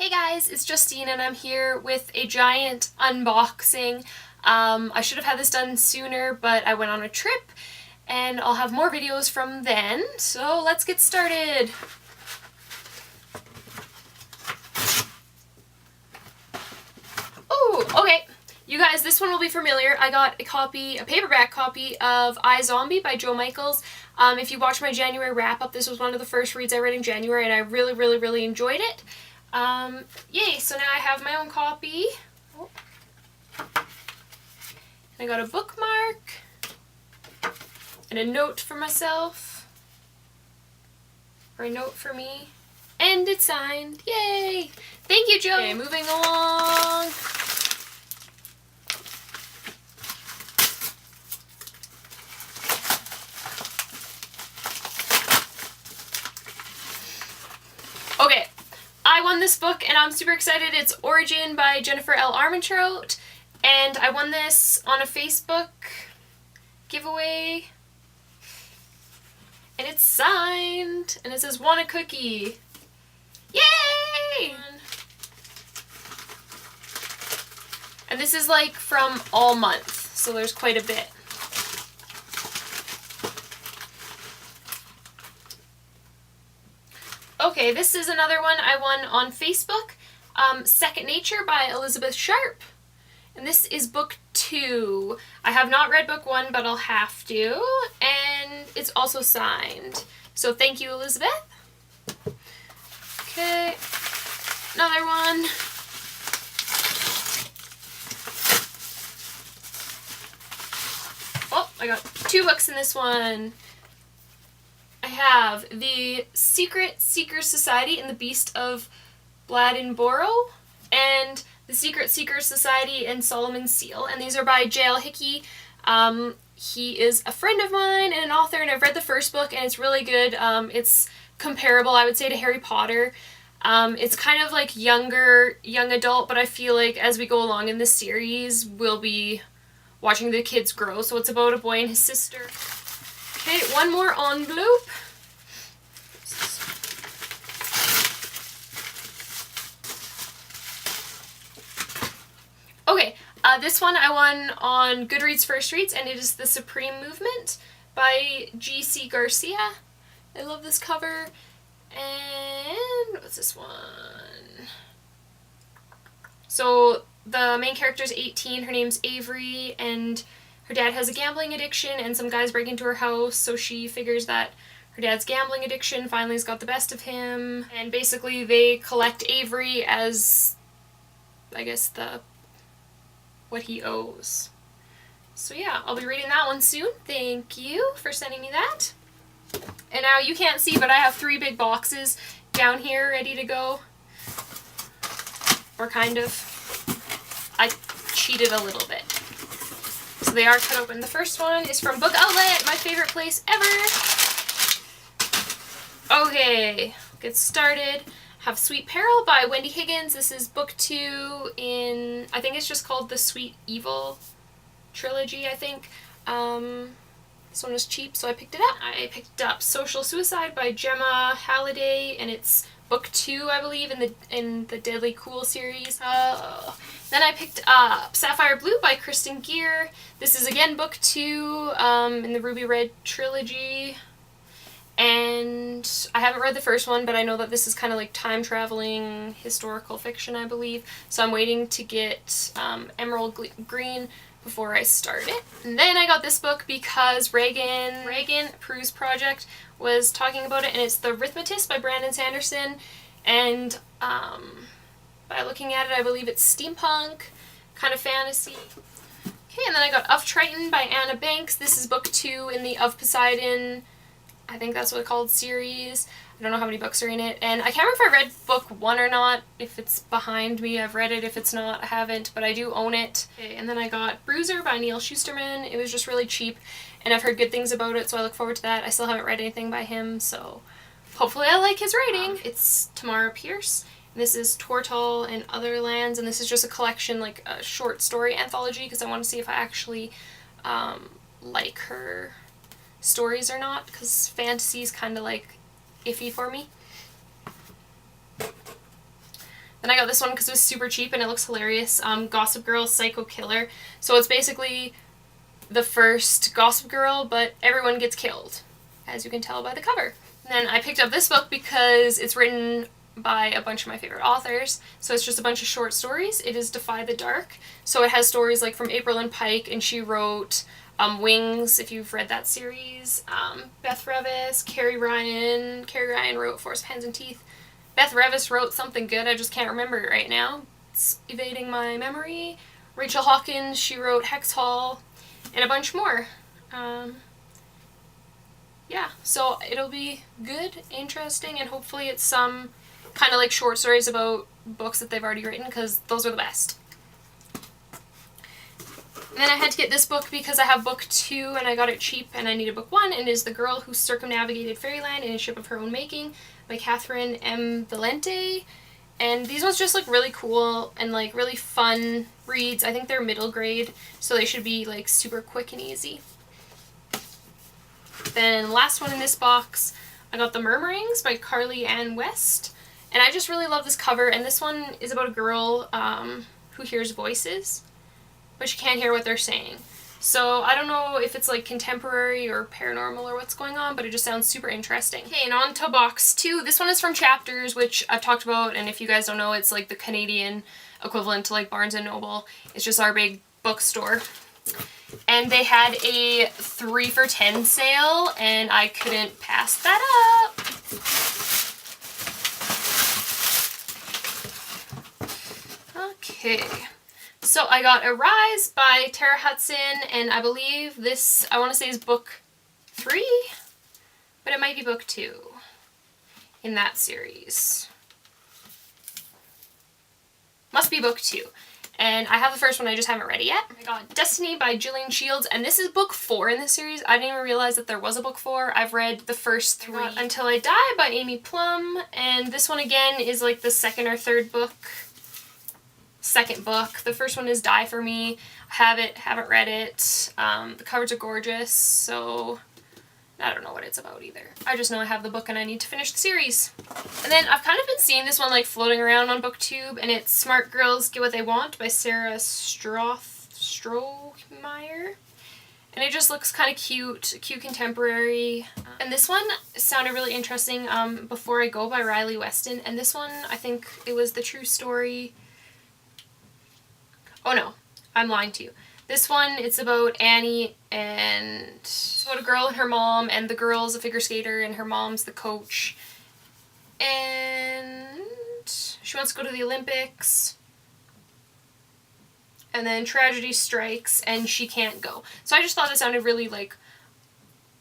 Hey guys, it's Justine and I'm here with a giant unboxing. I should have had this done sooner, but I went on a trip and I'll have more videos from then. So let's get started. Oh, okay. You guys, this one will be familiar. I got a paperback copy of iZombie by Joe Michaels. If you watched my January wrap-up, this was one of the first reads I read in January and I really enjoyed it. Yay, so now I have my own copy. Oh. I got a bookmark and a note for myself, or a note for me, and it's signed. Yay! Thank you, Joe! Okay, moving along. Okay. I won this book and I'm super excited. It's Origin by Jennifer L. Armentrout, and I won this on a Facebook giveaway, and it's signed and it says "Want a cookie?" Yay! And this is like from all month, so there's quite a bit. Okay, this is another one I won on Facebook, Second Nature by Elizabeth Sharp, and this is book 2. I have not read book 1, but I'll have to, and it's also signed. So thank you, Elizabeth. Okay, another one. Oh, I got 2 books in this one. I have The Secret Seekers Society and the Beast of Bladdenborough, and The Secret Seekers Society and Solomon's Seal, and these are by J.L. Hickey. He is a friend of mine and an author, and I've read the first book and it's really good. It's comparable, I would say, to Harry Potter. It's kind of like young adult, but I feel like as we go along in this series, we'll be watching the kids grow. So it's about a boy and his sister. Okay, one more envelope. Okay, this one I won on Goodreads First Reads, and it is The Supreme Movement by G.C. Garcia. I love this cover. And what's this one? So the main character is 18, her name's Avery, and her dad has a gambling addiction and some guys break into her house, so she figures that her dad's gambling addiction finally has got the best of him, and basically they collect Avery as, I guess, what he owes. So yeah, I'll be reading that one soon. Thank you for sending me that. And now you can't see, but I have 3 big boxes down here ready to go. Or kind of. I cheated a little bit. So they are cut open. The first one is from Book Outlet, my favorite place ever. Okay, get started. Have Sweet Peril by Wendy Higgins. This is book 2 in, I think it's just called the Sweet Evil trilogy, I think. This one was cheap, so I picked it up. I picked up Social Suicide by Gemma Halliday, and it's book 2, I believe, in the Deadly Cool series. Then I picked up Sapphire Blue by Kristen Gear. This is again book 2 in the Ruby Red trilogy. And I haven't read the first one, but I know that this is kind of like time-traveling historical fiction, I believe. So I'm waiting to get Emerald Green before I start it. And then I got this book because Reagan Prue's Project was talking about it, and it's The Arithmetist by Brandon Sanderson. And by looking at it, I believe it's steampunk, kind of fantasy. Okay, and then I got Of Triton by Anna Banks. This is book 2 in the Of Poseidon, I think that's what it's called, series. I don't know how many books are in it, and I can't remember if I read book 1 or not. If it's behind me, I've read it. If it's not, I haven't, but I do own it. Okay, and then I got Bruiser by Neal Shusterman. It was just really cheap, and I've heard good things about it, so I look forward to that. I still haven't read anything by him, so hopefully I like his writing. It's Tamara Pierce. This is Tortall and Other Lands, and this is just a collection, like a short story anthology, because I want to see if I actually like her stories or not, because fantasy is kind of like iffy for me. Then I got this one because it was super cheap and it looks hilarious. Gossip Girl Psycho Killer. So it's basically the first Gossip Girl, but everyone gets killed, as you can tell by the cover. And then I picked up this book because it's written by a bunch of my favorite authors. So it's just a bunch of short stories. It is Defy the Dark. So it has stories like from April and Pike, and she wrote Wings, if you've read that series. Beth Revis, Carrie Ryan. Carrie Ryan wrote Force of Hands and Teeth. Beth Revis wrote something good, I just can't remember it right now. It's evading my memory. Rachel Hawkins, she wrote Hex Hall, and a bunch more. Yeah, so it'll be good, interesting, and hopefully it's some kind of like short stories about books that they've already written, because those are the best. And then I had to get this book because I have book 2 and I got it cheap and I needed book 1, and it is The Girl Who Circumnavigated Fairyland in a Ship of Her Own Making by Catherine M. Valente. And these ones just look really cool and like really fun reads. I think they're middle grade, so they should be like super quick and easy. Then last one in this box, I got The Murmurings by Carly Ann West. And I just really love this cover, and this one is about a girl who hears voices, but she can't hear what they're saying. So I don't know if it's like contemporary or paranormal or what's going on, but it just sounds super interesting. Okay, and on to box 2. This one is from Chapters, which I've talked about, and if you guys don't know, it's like the Canadian equivalent to like Barnes & Noble. It's just our big bookstore. And they had a 3 for $10 sale, and I couldn't pass that up. Okay. So I got Arise by Tara Hudson, and I believe this, I want to say, is book 3, but it might be book 2 in that series. Must be book 2. And I have the first one, I just haven't read it yet. I got Destiny by Gillian Shields, and this is book 4 in the series. I didn't even realize that there was a book 4. I've read the first 3. Until I Die by Amy Plum, and this one again is like the second or third book. Second book. The first one is Die For Me. I have it, haven't read it. The covers are gorgeous, so I don't know what it's about either. I just know I have the book and I need to finish the series. And then I've kind of been seeing this one like floating around on BookTube, and it's Smart Girls Get What They Want by Sarah Strohmeyer. And it just looks kind of cute contemporary. And this one sounded really interesting, Before I Go by Riley Weston. And this one, I think it was The True Story. Oh no, I'm lying to you. This one, it's about Annie, and it's about a girl and her mom, and the girl's a figure skater and her mom's the coach. And she wants to go to the Olympics. And then tragedy strikes and she can't go. So I just thought it sounded really like,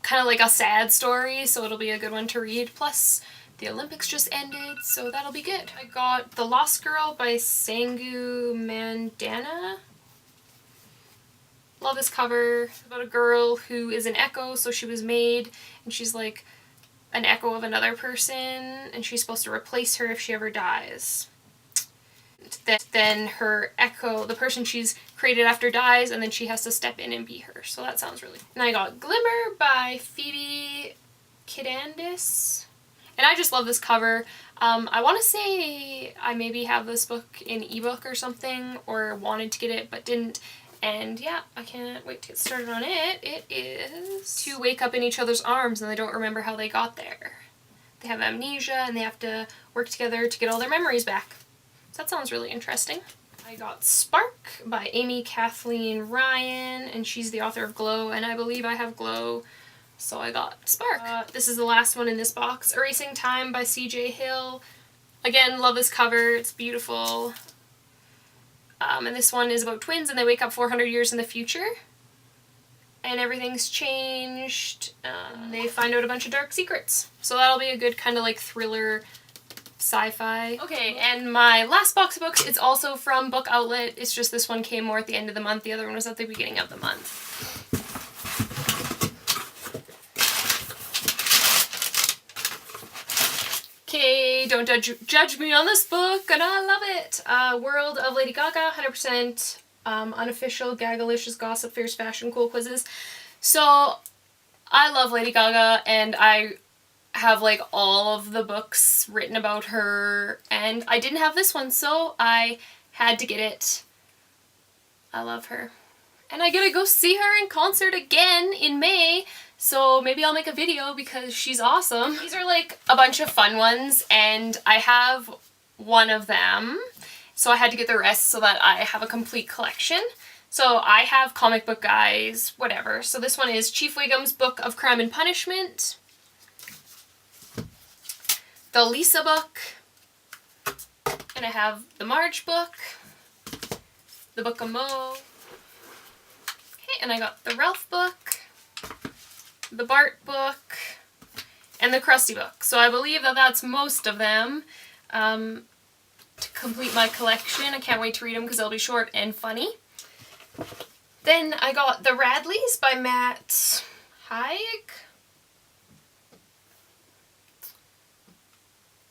kind of like a sad story, so it'll be a good one to read. Plus, the Olympics just ended, so that'll be good. I got The Lost Girl by Sangu Mandana. Love this cover. It's about a girl who is an echo, so she was made, and she's like an echo of another person, and she's supposed to replace her if she ever dies. Then her echo, the person she's created after, dies, and then she has to step in and be her. So that sounds really cool. And I got Glimmer by Phoebe Kidandis. And I just love this cover. I want to say I maybe have this book in ebook or something, or wanted to get it but didn't. And yeah, I can't wait to get started on it. It is to wake up in each other's arms and they don't remember how they got there. They have amnesia and they have to work together to get all their memories back. So that sounds really interesting. I got Spark by Amy Kathleen Ryan, and she's the author of Glow, and I believe I have Glow, so I got Spark. This is the last one in this box. Erasing Time by C.J. Hill. Again, love this cover. It's beautiful. And this one is about twins, and they wake up 400 years in the future. And everything's changed. They find out a bunch of dark secrets. So that'll be a good kind of like thriller sci-fi. Okay, and my last box of books, it's also from Book Outlet. It's just this one came more at the end of the month. The other one was at the beginning of the month. Okay, don't judge me on this book, and I love it. World of Lady Gaga, 100% unofficial Gagalicious Gossip Fierce Fashion Cool Quizzes. So, I love Lady Gaga, and I have like all of the books written about her, and I didn't have this one, so I had to get it. I love her. And I get to go see her in concert again in May, so maybe I'll make a video because she's awesome. These are like a bunch of fun ones, and I have one of them, so I had to get the rest so that I have a complete collection. So I have Comic Book Guys, whatever. So this one is Chief Wiggum's Book of Crime and Punishment, the Lisa book, and I have the Marge book, the Book of Mo, okay, and I got the Ralph book, the Bart book, and the Krusty book. So I believe that that's most of them to complete my collection. I can't wait to read them because they'll be short and funny. Then I got The Radleys by Matt Haig.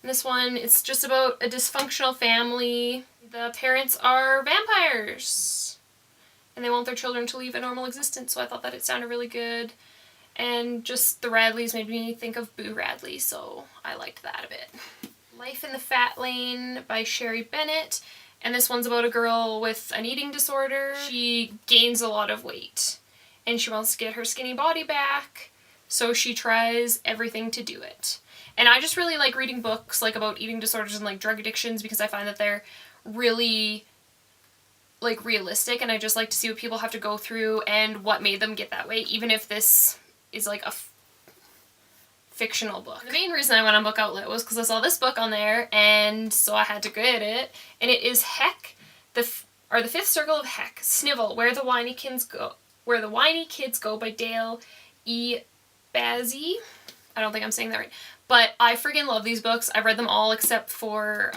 This one, it's just about a dysfunctional family. The parents are vampires, and they want their children to lead a normal existence, so I thought that it sounded really good. And just the Radleys made me think of Boo Radley, so I liked that a bit. Life in the Fat Lane by Sherry Bennett, and this one's about a girl with an eating disorder. She gains a lot of weight, and she wants to get her skinny body back, so she tries everything to do it. And I just really like reading books like about eating disorders and like drug addictions because I find that they're really like realistic, and I just like to see what people have to go through and what made them get that way, even if this is like a fictional book. The main reason I went on Book Outlet was because I saw this book on there, and so I had to get it. And it is Heck, the Fifth Circle of Heck, Snivel, Where the Whiny Kids Go by Dale E. Bazzi. I don't think I'm saying that right. But I friggin' love these books. I've read them all except for,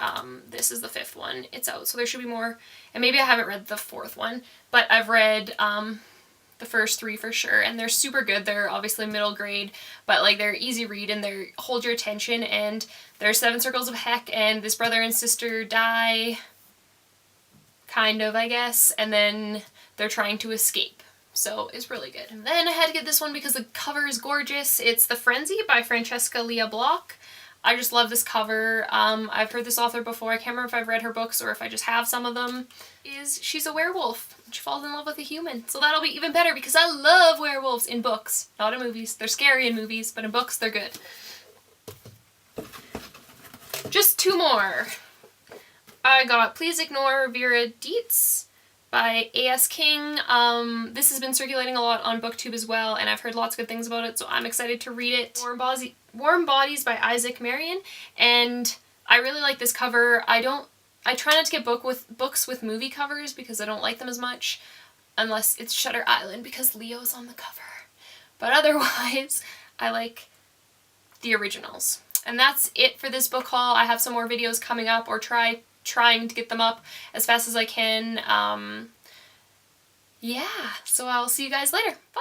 this is the 5th one. It's out, so there should be more. And maybe I haven't read the 4th one, but I've read the first 3 for sure, and they're super good. They're obviously middle grade, but like they're easy read and they hold your attention, and there's 7 circles of heck, and this brother and sister die, kind of, I guess, and then they're trying to escape. So it's really good. And then I had to get this one because the cover is gorgeous. It's The Frenzy by Francesca Lia Block. I just love this cover. I've heard this author before. I can't remember if I've read her books or if I just have some of them. She's a werewolf. She falls in love with a human. So that'll be even better because I love werewolves in books, not in movies. They're scary in movies, but in books they're good. Just 2 more. I got Please Ignore Vera Dietz by A.S. King. This has been circulating a lot on BookTube as well, and I've heard lots of good things about it, so I'm excited to read it. Warm Bodies by Isaac Marion, and I really like this cover. I try not to get books with movie covers because I don't like them as much, unless it's Shutter Island because Leo's on the cover. But otherwise, I like the originals. And that's it for this book haul. I have some more videos coming up, or trying to get them up as fast as I can. Yeah, so I'll see you guys later. Bye!